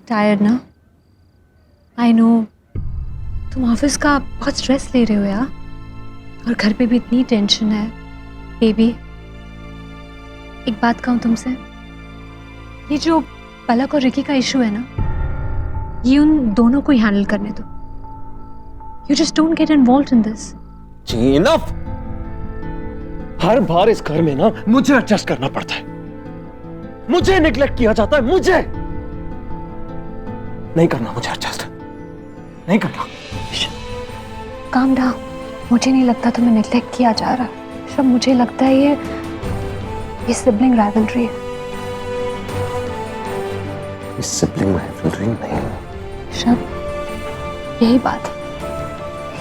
Tired ना? I know तुम office का बहुत स्ट्रेस ले रहे हो यार, और घर पे भी इतनी टेंशन है। बेबी एक बात कहूँ तुमसे, ये जो पलक और रिकी का इशू है ना, ये उन दोनों को ही हैंडल करने दो। You just don't get involved in this. जी इनफ। हर बार इस घर में ना मुझे एडजस्ट करना पड़ता है, मुझे निग्लेक्ट किया जाता है, मुझे नहीं करना, मुझे एडजस्ट नहीं करना। Calm down. मुझे नहीं लगता तुम्हें निग्लेक्ट किया जा रहा, सब मुझे लगता है ये सिबलिंग राइवलरी है। इस सिबलिंग राइवलरी नहीं, सब यही बात है।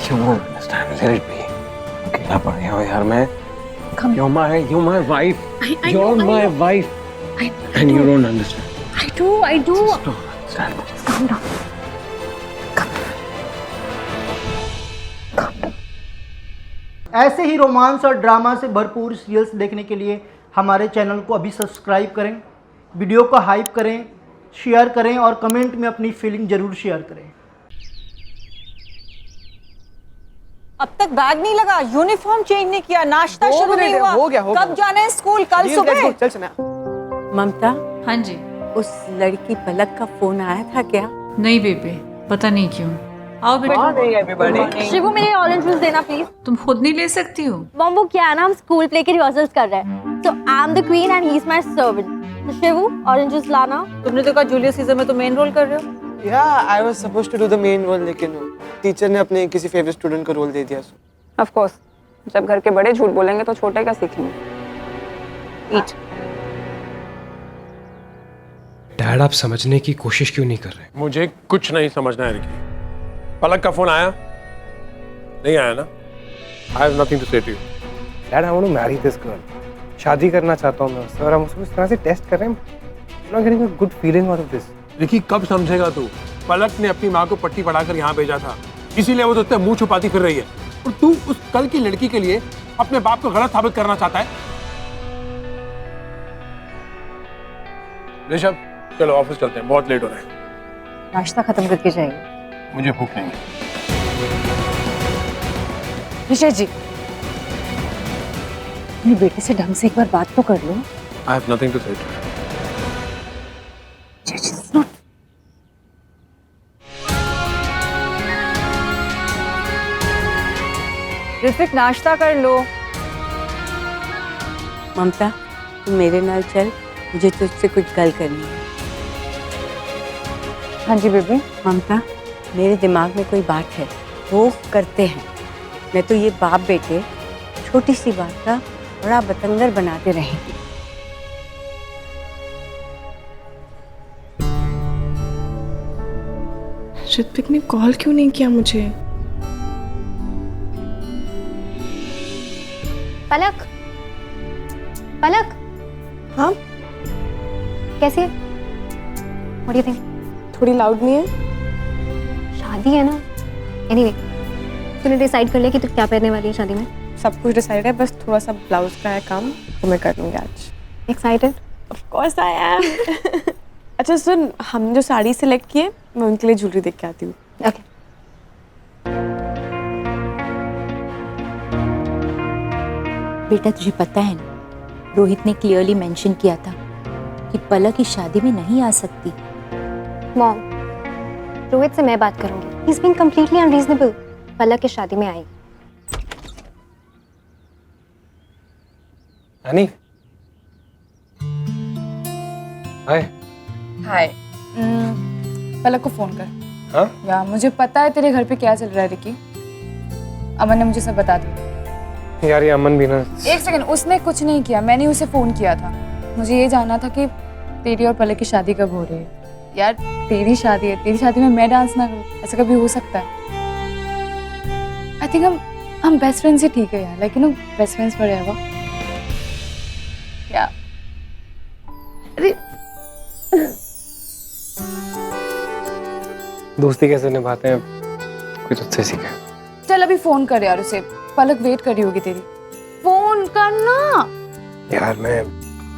You won't understand. Let it be. अकेला पड़ गया हूँ यार मैं। You're my wife. You're my wife. And you don't understand. I do. Just don't understand. Calm down. ऐसे ही रोमांस और ड्रामा से भरपूर सीरियल्स देखने के लिए हमारे चैनल को अभी सब्सक्राइब करें, वीडियो को हाइप करें, शेयर करें और कमेंट में अपनी फीलिंग जरूर शेयर करें। अब तक बैग नहीं लगा, यूनिफॉर्म चेंज नहीं किया, नाश्ता शुरू नहीं हुआ। हो गया। कब जाना है स्कूल? कल सुबह। चल चल। ममता, हाँ जी। उस लड़की पलक का फोन आया था क्या? नहीं बेबे, पता नहीं क्यों। आओ बेटा। शिवू मेरे ऑरेंज जूस देना प्लीज। तुम खुद नहीं ले सकती हो? मॉम वो क्या है ना, हम स्कूल प्ले के रिहर्सल्स कर रहे हैं, तो I am the queen and he is my servant. तो शिवू ऑरेंज जूस लाना। तुमने तो कहा जूलियस सीजर में तो मेन रोल कर रहे हो। Yeah, I was supposed to do the main role, लेकिन टीचर ने अपने किसी फेवरेट स्टूडेंट को रोल दे दिया। Of course, जब घर के बड़े झूठ बोलेंगे तो छोटे क्या सीखेंगे। Eat. डैड आप समझने की कोशिश क्यों नहीं कर रहे? मुझे कुछ नहीं समझना है रिकी। पलक का फोन आया? नहीं आया ना? I have nothing to say to you. Dad I want to marry this girl. शादी करना चाहता हूँ मैं उससे, और हम उसको इस तरह से टेस्ट कर रहे हैं। I'm not getting a good feeling out of this. Ricky कब समझेगा तू? पलक ने अपनी माँ को पट्टी पढ़ाकर यहाँ भेजा था, इसीलिए वो तो मुंह छुपाती फिर रही है। और तू उस कल की लड़की के लिए अपने बाप को गलत साबित करना चाहता है। ऋषभ चलो ऑफिस चलते हैं, बहुत लेट हो रहा है। नाश्ता खत्म करके जाएंगे। मुझे भूख नहीं है। ऋषभ जी, अपनी बेटी से ढंग से एक बार बात तो कर लो। I have nothing to say to you. Hrithik नाश्ता कर लो। ममता, तू मेरे नाल चल, मुझे तुझसे कुछ गल करनी है। हाँ जी बेबी। ममता, मेरे दिमाग में कोई बात है, वो करते हैं। मैं तो ये बाप बेटे छोटी सी बात का बड़ा बतंगर बनाते रहेंगे। ऋत्विक ने कॉल क्यों नहीं किया मुझे? पलक, पलक। हाँ कैसी है? What do you think? थोड़ी लाउड नहीं है? शादी है ना। Anyway, तूने डिसाइड कर लिया कि तू क्या पहनने वाली है शादी में? सब कुछ डिसाइड है, बस थोड़ा सा ब्लाउज का है काम, तो मैं कर लूँगी आज। Excited? Of course I am. अच्छा सुन, हम जो साड़ी सिलेक्ट किए, मैं उनके लिए ज्वेलरी देख के आती हूँ। Okay. बेटा तुझे पता है ना, रोहित ने क्लियरली मेंशन किया था कि पलक की शादी में नहीं आ सकती। मॉम, रोहित से मैं बात करूंगी। He's being completely unreasonable. पलक की शादी में आई। हनी, हाय। हाय। पलक को फोन कर। हाँ? या मुझे पता है तेरे घर पे क्या चल रहा है रिकी। अमन ने मुझे सब बता दिया। यार ये अमन भी ना। एक सेकंड, उसने कुछ नहीं किया, मैंने उसे फोन किया था। मुझे ये जानना था कि तेरी और पलक की शादी कब हो रही है। यार तेरी शादी है, तेरी शादी में मैं डांस ना करूं, ऐसा कभी हो सकता है? आई थिंक हम बेस्ट फ्रेंड्स ही ठीक है यार, लेकिन हम बेस्ट फ्रेंड्स पर रहेगा क्या? अरे दोस्ती कैसे निभाते हैं कुछ तुझसे सीखा। चल अभी फोन कर यार उसे, पलक वेट कर रही होगी तेरी। फोन करना यार मैं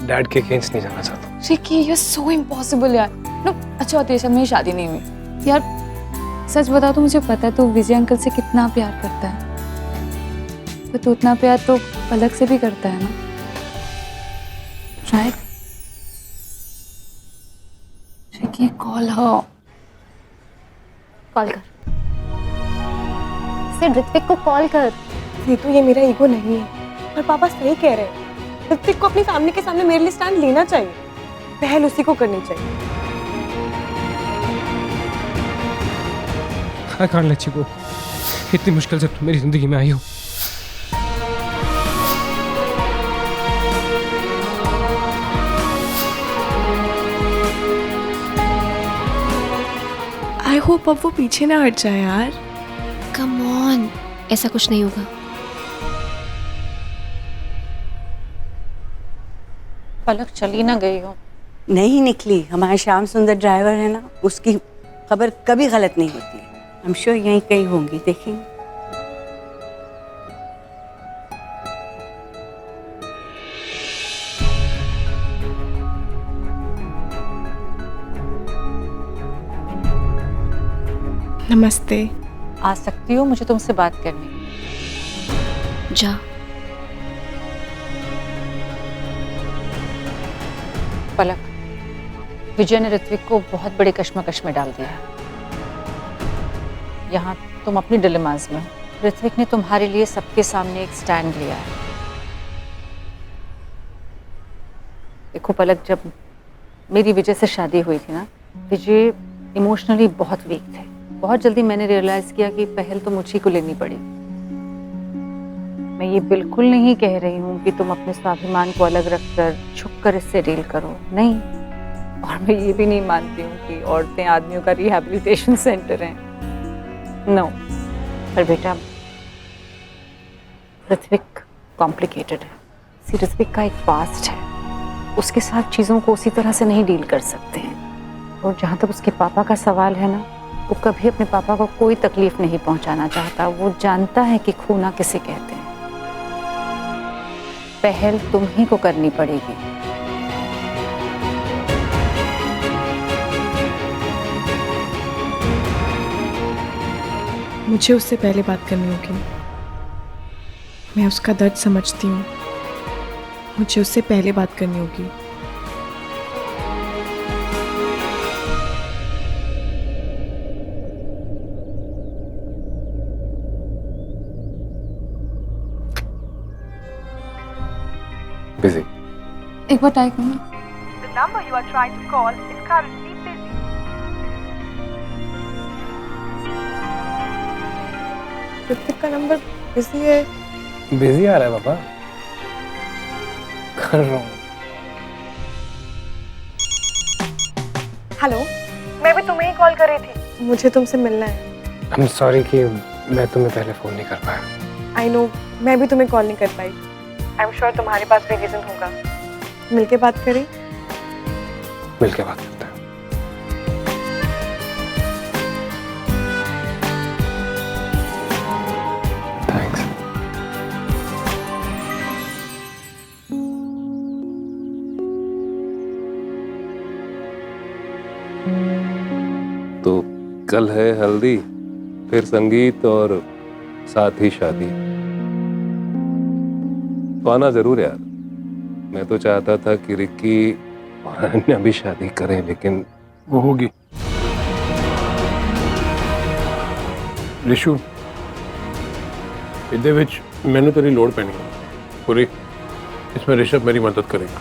डैड के अगेंस्ट नहीं जाना चाहता। रिकी यू सो इम्पॉसिबल यार। नो अच्छा तेरे साथ मेरी शादी नहीं हुई यार। सच बता तो मुझे पता है तू विजय अंकल से कितना प्यार करता है, पर तू उतना प्यार तो पलक से भी करता है ना, शायद। रिकी कॉल हो, कॉल कर, सिर्फ ऋत्विक को कॉल कर। नीतू ये मेरा ईगो नहीं है, पर पापा सही कह रहे हैं। ऋत्विक को अपनी फैमिली के सामने मेरे लिए स्टैंड लेना चाहिए, पहल उसी को करनी चाहिए। I can't let you go. इतनी मुश्किल से तुम मेरी जिंदगी में आई हो। आई होप अब वो पीछे ना हट जाए यार। कम ऑन, ऐसा कुछ नहीं होगा। पलक चली ना गई हो? नहीं निकली। हमारा श्याम सुंदर ड्राइवर है ना, उसकी खबर कभी गलत नहीं होती है। I'm sure यहीं कहीं होंगी, देखेंगे। नमस्ते। आ सकती हो, मुझे तुमसे बात करनी। जा। पलक, विजय ने ऋत्विक को बहुत बड़े कश्मकश में डाल दिया है। यहाँ तुम अपनी डिलेमास में हो। ऋत्विक ने तुम्हारे लिए सबके सामने एक स्टैंड लिया है। देखो पलक, जब मेरी विजय से शादी हुई थी ना, विजय इमोशनली बहुत वीक थे। बहुत जल्दी मैंने रियलाइज किया कि पहल तो मुझी को लेनी पड़ी। मैं ये बिल्कुल नहीं कह रही हूँ कि तुम अपने स्वाभिमान को अलग रखकर छुपकर इससे डील करो, नहीं। और मैं ये भी नहीं मानती हूँ कि औरतें आदमियों का रिहैबिलिटेशन सेंटर हैं, नो। पर बेटा, ऋत्विक कॉम्प्लिकेटेड है। ऋत्विक का एक पास्ट है, उसके साथ चीज़ों को उसी तरह से नहीं डील कर सकते हैं। और जहाँ तक उसके पापा का सवाल है ना, वो कभी अपने पापा को कोई तकलीफ नहीं पहुंचाना चाहता। वो जानता है कि खूना किसे कहते हैं। पहल तुम ही को करनी पड़ेगी। मुझे उससे पहले बात करनी होगी। मैं उसका दर्द समझती हूँ, मुझे उससे पहले बात करनी होगी। बिजी। एक बार ट्राई करना। The number you are trying to call is currently busy. Ritwik का नंबर बिजी है। बिजी आ रहा है पापा, कर रहा हूँ। हेलो, मैं भी तुम्हें ही कॉल कर रही थी। मुझे तुमसे मिलना है। I'm sorry कि मैं तुम्हें पहले फोन नहीं कर पाया। I know, मैं भी तुम्हें कॉल नहीं कर पाई। I'm sure तुम्हारे पास भी रीजन होगा। मिलके बात करें? मिलके बात करते हैं। थैंक्स। तो कल है हल्दी, फिर संगीत और साथ ही शादी। तो आना जरूर यार। मैं तो चाहता था कि रिक्की और अनन्या भी शादी करें, लेकिन वो होगी। रिशु, इधर विच मैंने तेरी लोड़ पैनी है पूरी। इसमें ऋषभ मेरी मदद करेगा।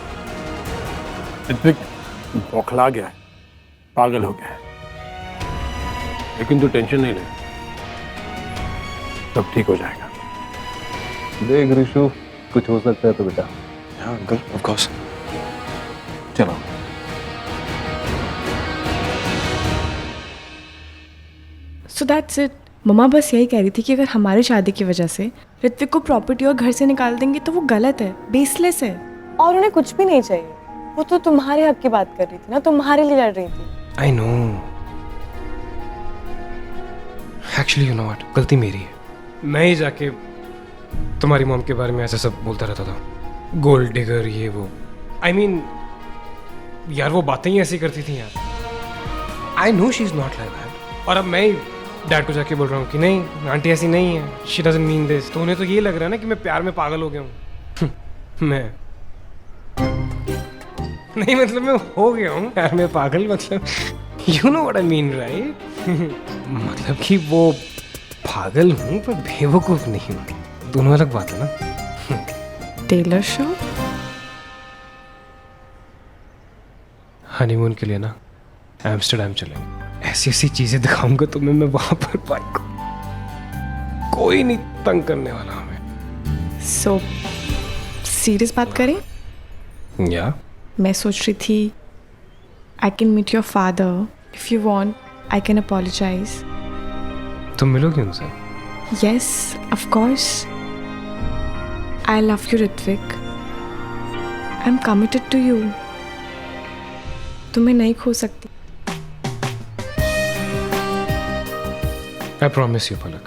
ऋत्विक बौखला गया है, पागल हो गया है, लेकिन तू टेंशन नहीं ले, सब ठीक हो जाएगा। देख रिशु, कुछ हो सकता है तो बेटा। हाँ अंकल, ऑफ कोर्स। चलो। So that's it. मम्मा बस यही कह रही थी कि अगर हमारी शादी की वजह से ऋत्विक को प्रॉपर्टी और घर से निकाल देंगे तो वो गलत है, बेसलेस है, और उन्हें कुछ भी नहीं चाहिए। वो तो तुम्हारे हक की बात कर रही थी ना, तुम्हारे लिए लड़ रही थी। I know. Actually, you know what? गलती मेरी है। मैं ही जाके तुम्हारी मॉम के बारे में ऐसा सब बोलता रहता था, गोल्ड डिगर ये वो। I mean, यार वो बातें ही ऐसी करती थी यार. I know she's not like that. और अब मैं ही डैड को जाके बोल रहा हूँ कि नहीं आंटी ऐसी नहीं है. She doesn't mean this. तो उन्हें तो ये लग रहा है ना कि मैं प्यार में पागल हो गया हूँ. मैं नहीं मतलब मैं हो गया हूँ प्यार में पागल. मतलब you know what I mean, right? मतलब कि वो पागल हूँ पर बेवकूफ नहीं हूँ. दोनों अलग बात है ना. टेलर शो हनीमून के लिए ना एम्स्टर्डम चलेंगे. ऐसी ऐसी चीजें दिखाऊंगा तुम्हें मैं वहां पर. बाइक कोई नहीं तंग करने वाला हमें. सो सीरियस बात करें. या मैं सोच रही थी I can meet your father if you want. I can apologise. तुम मिलोगी उनसे? Yes of course. I love you Ritwik. I am committed to you. तुम्हें नहीं खो सकती. आई प्रॉमिस यू पलक,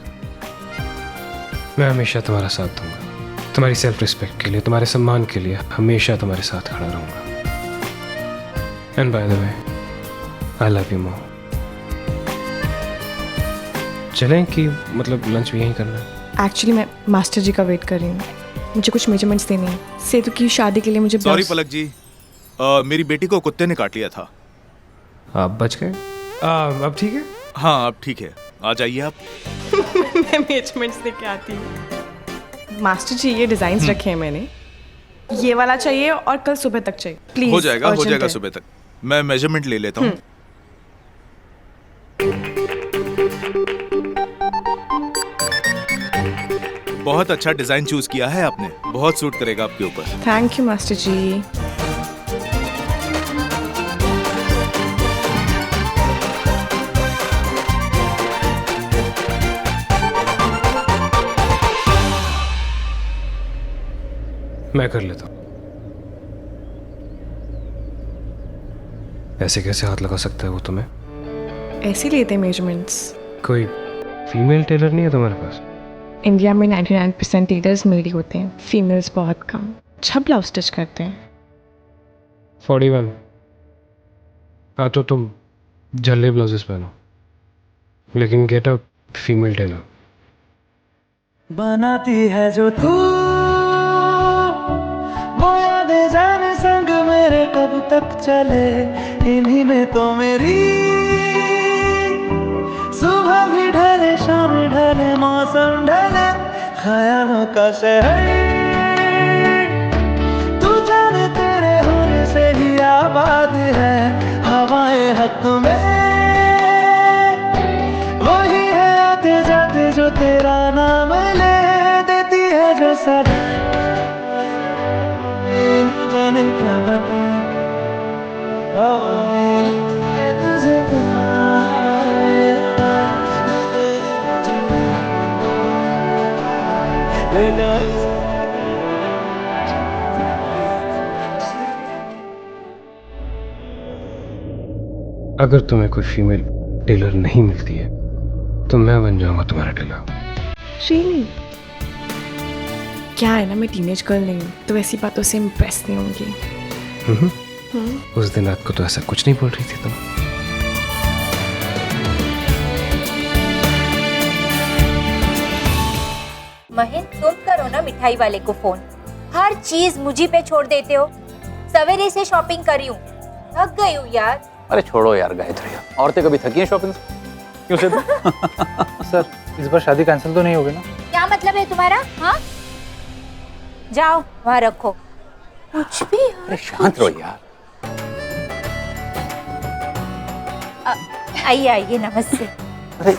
मैं हमेशा तुम्हारा साथ दूंगा. तुम्हारी सेल्फ रिस्पेक्ट के लिए, तुम्हारे सम्मान के लिए हमेशा तुम्हारे साथ खड़ा रहूंगा. And by the way I love you more. चलें कि मतलब लंच भी यहीं करना है? एक्चुअली मैं मास्टर जी का वेट कर रही हूँ. मुझे कुछ मेजरमेंट्स देने हैं. सेतु की शादी के लिए मुझे. सॉरी पलक जी, मेरी बेटी को कुत्ते ने काट लिया था. आप बच गए? अब ठीक है? हाँ अब ठीक है. आ जाइए आप. मैं मेजरमेंट्स लेके आती हूँ. मास्टर जी ये डिजाइन्स रखे हैं मैंने. ये वाला चाहिए और कल सुबह तक चाहिए प्लीज. हो जाएगा सुबह तक. मैं मेजरमेंट ले लेता हूँ. बहुत अच्छा डिजाइन चूज किया है आपने. बहुत सूट करेगा आपके ऊपर. थैंक यू मास्टर जी. मैं कर लेता हूँ. ऐसे कैसे हाथ लगा सकता है वो तुम्हें? ऐसे लेते मेजरमेंट्स. कोई फीमेल टेलर नहीं है तुम्हारे पास? इंडिया में 99% टेलर्स मेल ही होते हैं. फीमेल्स बहुत कम. अच्छा ब्लाउज स्टिच करते हैं. 41. हाँ तो तुम जल्ले ब्लाउजेस पहनो, लेकिन गेट अ फीमेल टेलर. बनाती है जो तू वो यादें जाने संग मेरे कब तक चले. इन्हीं में तो मेरी सुबह भी ढले शाम ढले मौसम ढले ख्यालों का शहर. तू जाने तेरे होने से ही आबाद है हवाएं हक में. वही है आते जाते जो तेरा नाम ले देती है जो सदा. जाने क्या बताऊं तुझे. अगर तुम्हें कोई फीमेल टेलर नहीं मिलती है तो मैं बन जाऊंगा तुम्हारा टेलर. Really? क्या है ना मैं टीनेज गर्ल नहीं हूँ तो ऐसी बातों से इम्प्रेस नहीं होंगी. उस दिन रात को तो ऐसा कुछ नहीं बोल रही थी तुम. महीन तुम करो ना मिठाई वाले को फोन. हर चीज मुझी पे छोड़ देते हो. सवेरे से शॉपिंग करी हूँ, थक गई हूँ यार. अरे छोड़ो यार गायत्री, औरतें कभी थकी हैं शॉपिंग से? क्यों से? सर इस बार शादी कैंसिल तो नहीं होगी ना? क्या मतलब है तुम्हारा? हाँ जाओ वहाँ रखो. कुछ भी. अरे शांत रहो यार. आइए आइए नमस्ते. अरे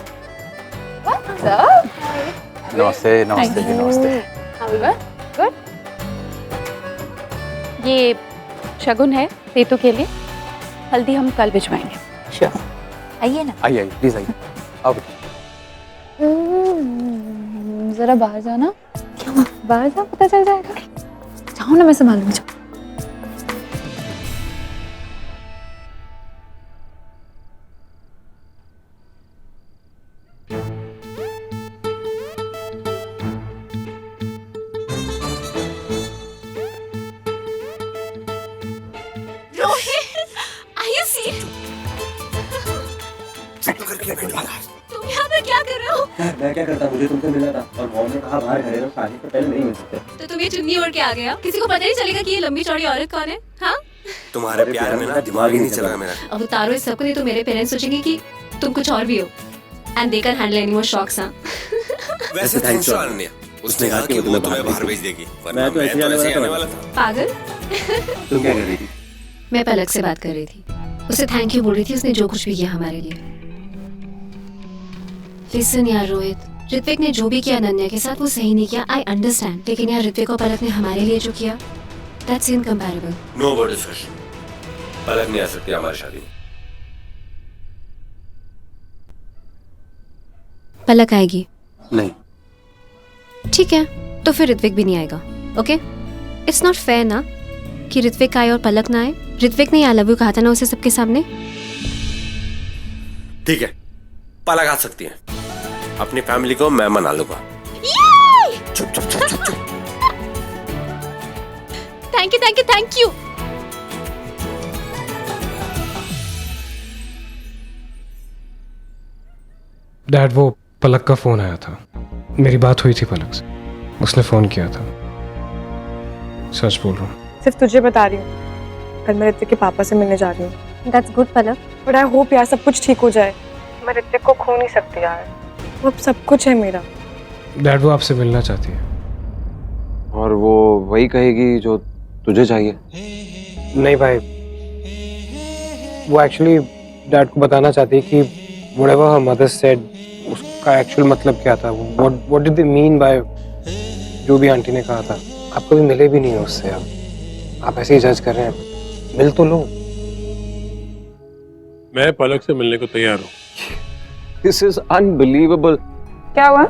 नमस्ते नमस्ते जी नमस्ते. गुड. ये शगुन है सेतु के लिए. हल्दी हम कल भिजवाएंगे. अच्छा आइए ना. आइए प्लीज आइए. आओ. जरा बाहर जाना. क्यों? बाहर जाओ पता चल जाएगा. जाओ ना मैं संभालूंगी. करके बैठा था। तुम यहाँ पे क्या कर रहे हो? मैं क्या करता, मुझे तुमसे मिलना था और मॉम ने कहा बाहर खड़े रहो, शादी से पहले नहीं मिल सकते। तो तुम ये चुन्नी ओढ़ के आ गया, किसी को पता नहीं चलेगा कि ये लंबी चौड़ी औरत कौन है? हाँ? तुम्हारे प्यार में ना दिमाग ही नहीं चला मेरा। अब उतारो इस सबको, नहीं तो मेरे पेरेंट्स सोचेंगे कि तुम कुछ और भी हो। And they can handle any more shocks. हाँ? वैसे थैंक्स टू अनन्या, उसने कहा कि वो तुम्हें बाहर भेज देगी, वरना मैं तो ऐसे आने वाला था। पागल। तुम क्या कर रही थी? मैं पलक से बात कर रही थी, उसे थैंक यू बोल रही थी, उसने जो कुछ भी किया हमारे लिए। लिसन यार रोहित, ऋत्विक ने जो भी किया अनन्या के साथ वो सही नहीं किया, आई अंडरस्टैंड, लेकिन यार ऋत्विक और पलक ने हमारे लिए जो किया, that's incomparable. No word discussion. Palak नहीं आ सकती हमारी शादी में। पलक आएगी? नहीं। ठीक है, तो फिर ऋत्विक भी नहीं आएगा। ओके? इट्स नॉट फेयर ना कि ऋत्विक आए और पलक ना आए। ऋत्विक ने आई लव यू कहा था ना उसे सबके सामने। ठीक है, पलक आ सकती है, अपनी फैमिली को मैं मना लूंगा। चुप चुप चुप चुप चुप। Thank you thank you thank you. Dad, वो पलक का फोन आया था, मेरी बात हुई थी पलक से, उसने फोन किया था। सच बोल रहा हूँ। सिर्फ तुझे बता रही हूँ, कल मैं ऋत्विक के पापा से मिलने जा रही हूँ। That's good Palak, but I hope यार सब कुछ ठीक हो जाए। मैं ऋत्विक को खो नहीं सकती यार, वो अब सब कुछ है मेरा। डैड, वो आपसे मिलना चाहती है। और वो वही कहेगी जो तुझे चाहिए? नहीं भाई, वो एक्चुअली डैड को बताना चाहती है कि whatever her mother said, उसका एक्चुअल मतलब क्या था। what did they mean by जो भी आंटी ने कहा था। आप कभी मिले भी नहीं हो उससे, आप ऐसे ही जज कर रहे हैं, मिल तो लो। मैं पलक से मिलने को तैयार हूँ। This is unbelievable। क्या हुआ?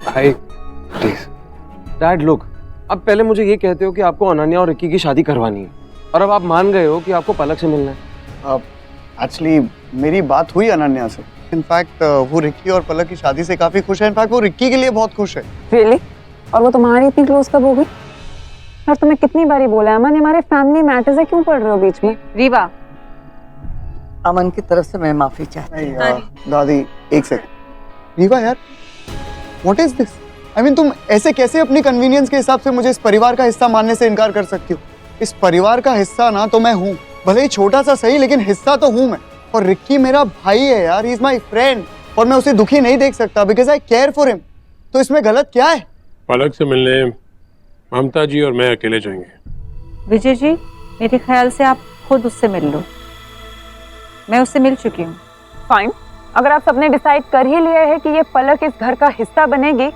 भाई प्लीज डैड, लुक, अब पहले मुझे ये कहते हो कि आपको अनन्या और रिक्की की शादी करवानी है, और अब आप मान गए हो कि आपको पलक से मिलना है। एक्चुअली मेरी बात हुई अनन्या से। इनफैक्ट वो रिक्की और पलक की शादी से काफी खुश है। इनफैक्ट वो रिक्की के लिए बहुत खुश है। रियली? और वो तुम्हारी इतनी क्लोज कब हो गई? और तुम्हें कितनी बारी बोला है अमन, हमारे फैमिली मैटर्स है, क्यों पड़ रहे हो बीच में? रीवा, अमन की तरफ से मैं माफी चाहती हूँ। दादी एक सेकंड। रीवा यार, what is this? I mean तुम ऐसे कैसे अपनी कन्वीनियंस के हिसाब से मुझे इस परिवार का हिस्सा मानने से इनकार कर सकती हो? इस परिवार का हिस्सा ना तो मैं हूँ, भले ही छोटा सा सही, लेकिन हिस्सा तो हूँ मैं। और रिक्की मेरा भाई है यार, ही इज माय फ्रेंड, और मैं उसे दुखी नहीं देख सकता because I care for him. तो इसमें गलत क्या है? पलक से मिलने ममता जी और मैं अकेले जाएंगे। विजय जी, मेरे ख्याल से आप खुद उससे मिल लो, मैं उससे मिल चुकी हूँ। फाइन, अगर आप सबने डिसाइड कर ही लिया है कि ये पलक इस घर का हिस्सा बनेगी,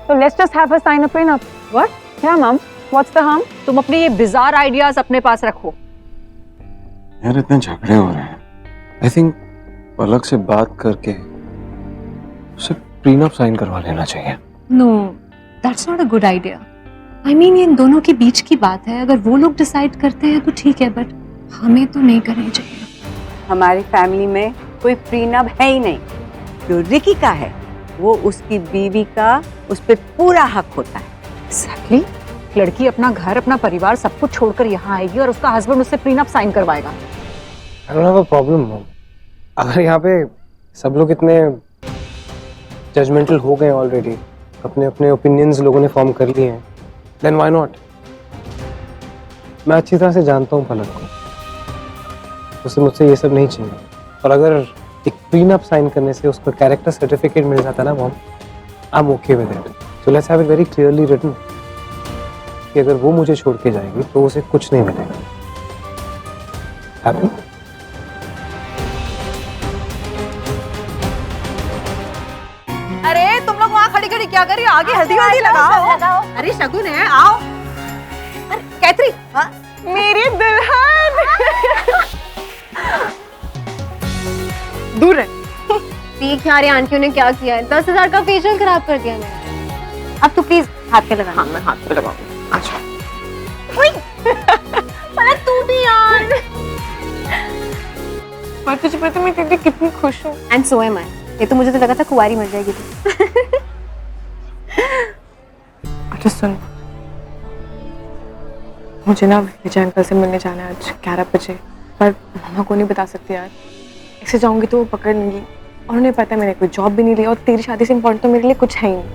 तो let's just have a sign a prenup. What? क्या मम, व्हाट्स द हार्म? तुम अपने ये बिजार आइडियाज अपने पास रखो। यार इतने झगड़े हो रहे हैं, आई थिंक पलक से बात करके उसे प्रीनअप साइन करवा लेना चाहिए। No, that's not a good idea. I mean, इन दोनों के बीच की बात है, अगर वो लोग डिसाइड करते हैं तो ठीक है, बट हमें तो नहीं करनी चाहिए। हमारी फैमिली में कोई प्रीनअप है ही नहीं। जो रिकी का है वो उसकी बीवी का उस पर पूरा हक होता है। एक्जेक्टली, लड़की अपना घर, अपना परिवार सब कुछ छोड़कर यहाँ आएगी और उसका हस्बैंड उससे प्रीनअप साइन करवाएगा। I don't have a problem, Mom. अगर यहाँ पे सब लोग इतने जजमेंटल हो गए ऑलरेडी, अपने अपने ओपिनियंस लोगों ने फॉर्म कर लिए हैं, then why not? मैं अच्छी तरह से जानता हूँ पलक को, उसे मुझसे ये सब नहीं चाहिए। और अगर एक प्रीनअप साइन करने से उसको कैरेक्टर सर्टिफिकेट मिल जाता ना mom, I am okay with it. So let's have it very clearly written कि अगर वो मुझे छोड़ के जाएगी तो उसे कुछ नहीं मिलेगा। हैप्पी? अरे तुम लोग वहाँ खड़ी खड़ी क्या कर रही हो? आगे हल्दी वल्दी लगाओ। अरे शगुन है, आओ। अरे कैथरी, मेरी दुल्हन। दूर है। देख यार, आंटियों ने क्या किया है, 10,000 का फेशियल खराब कर दिया मैंने। अब तो प्लीज हाथ पे लगा। हाँ, मैं हाथ पे लगाऊंगी। अच्छा। पलक तू भी यार। और तुझे पता मैं तेरे कितनी खुश हूँ। एंड सो एम आई। ये तो मुझे तो लगा था कुंवारी मर जाएगी तू। अच्छा सुन, मुझे ना विजय अंकल से मिलने जाना है आज 11 बजे, पर मामा को नहीं बता सकती यार। ऐसे जाऊंगी तो वो पकड़ लेंगी। और उन्हें पता है मैंने कोई जॉब भी नहीं लिया और तेरी शादी से इम्पोर्टेंट तो मेरे लिए कुछ है ही नहीं।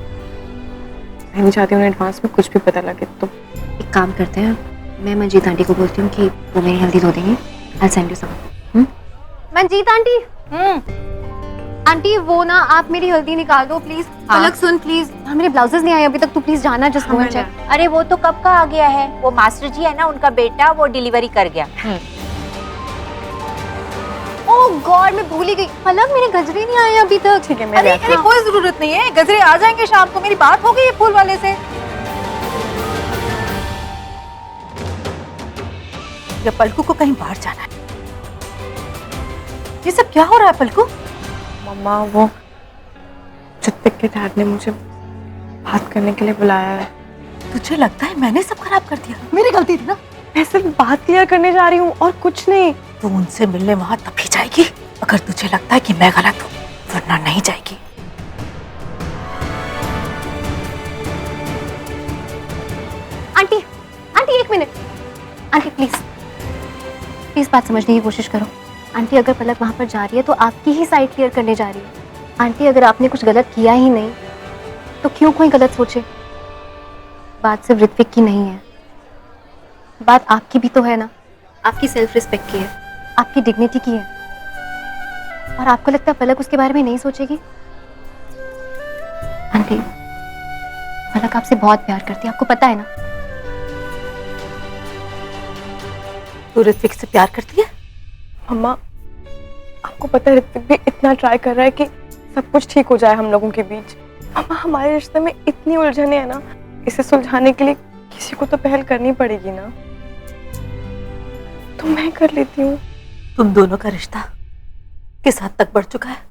मैं नहीं चाहती उन्हें एडवांस में कुछ भी पता लगे। तो एक काम करते हैं, मैं मंजीत आंटी को बोलती हूँ कि वो मेरी हल्दी धो देंगी। I'll send you some। Manjeet aunty, aunty वो ना आप मेरी हल्दी निकाल दो प्लीज। पलक सुन प्लीज, मेरे ब्लाउजेस नहीं आए अभी तक, तू प्लीज जाना जस्ट गो एंड चेक। अरे वो तो कब का आ गया है, वो मास्टर जी है ना उनका बेटा, वो डिलीवरी कर गया। ओह गॉड, मैं भूल ही गई। पलक मेरे गजरे नहीं आए अभी तक। ठीक है मैं अरे कोई जरूरत नहीं है, गजरे आ जाएंगे शाम को। मेरी बात हो गई है फूल वाले से। या पलकू को कहीं बाहर जाना है। ये सब क्या हो रहा है पलकू? मम्मा वो ऋत्विक के डैड ने मुझे बात करने के लिए बुलाया है। तुझे लगता है मैंने सब खराब कर दिया? मेरी गलती थी ना। मैं सिर्फ बात क्लियर करने जा रही हूँ और कुछ नहीं। तू उनसे मिलने वहां तभी जाएगी अगर तुझे लगता है कि मैं गलत हूँ, वरना नहीं जाएगी। आंटी, आंटी एक मिनट। आंटी प्लीज प्लीज बात समझने की कोशिश करो। आंटी अगर पलक वहां पर जा रही है तो आपकी ही साइड क्लियर करने जा रही है। आंटी अगर आपने कुछ गलत किया ही नहीं तो क्यों कोई गलत सोचे। बात सिर्फ ऋत्विक की नहीं है, बात आपकी भी तो है ना। आपकी सेल्फ रिस्पेक्ट की है, आपकी डिग्निटी की है। और आपको लगता है पलक उसके बारे में नहीं सोचेगी? आंटी पलक आपसे बहुत प्यार करती है, आपको पता है ना। तू ऋत्विक से प्यार करती है? मम्मा आपको पता है ऋत्विक भी इतना ट्राई कर रहा है कि सब कुछ ठीक हो जाए हम लोगों के बीच। मम्मा हमारे रिश्ते में इतनी उलझने हैं ना, इसे सुलझाने के लिए किसी को तो पहल करनी पड़ेगी ना। तो मैं कर लेती हूँ। तुम दोनों का रिश्ता किस हद तक बढ़ चुका है?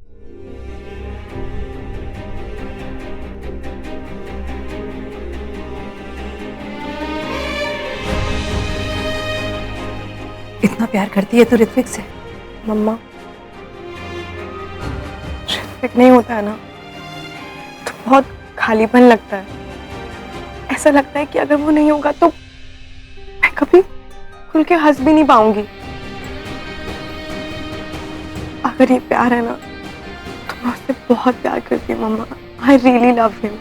इतना प्यार करती है तो ऋत्विक से? मम्मा ऋत्विक नहीं होता है ना तो बहुत खालीपन लगता है। ऐसा लगता है कि अगर वो नहीं होगा तो मैं कभी खुल के हंस भी नहीं पाऊंगी। अगर ये प्यार है ना तो मैं उससे बहुत प्यार करती हूँ mumma. I really love him.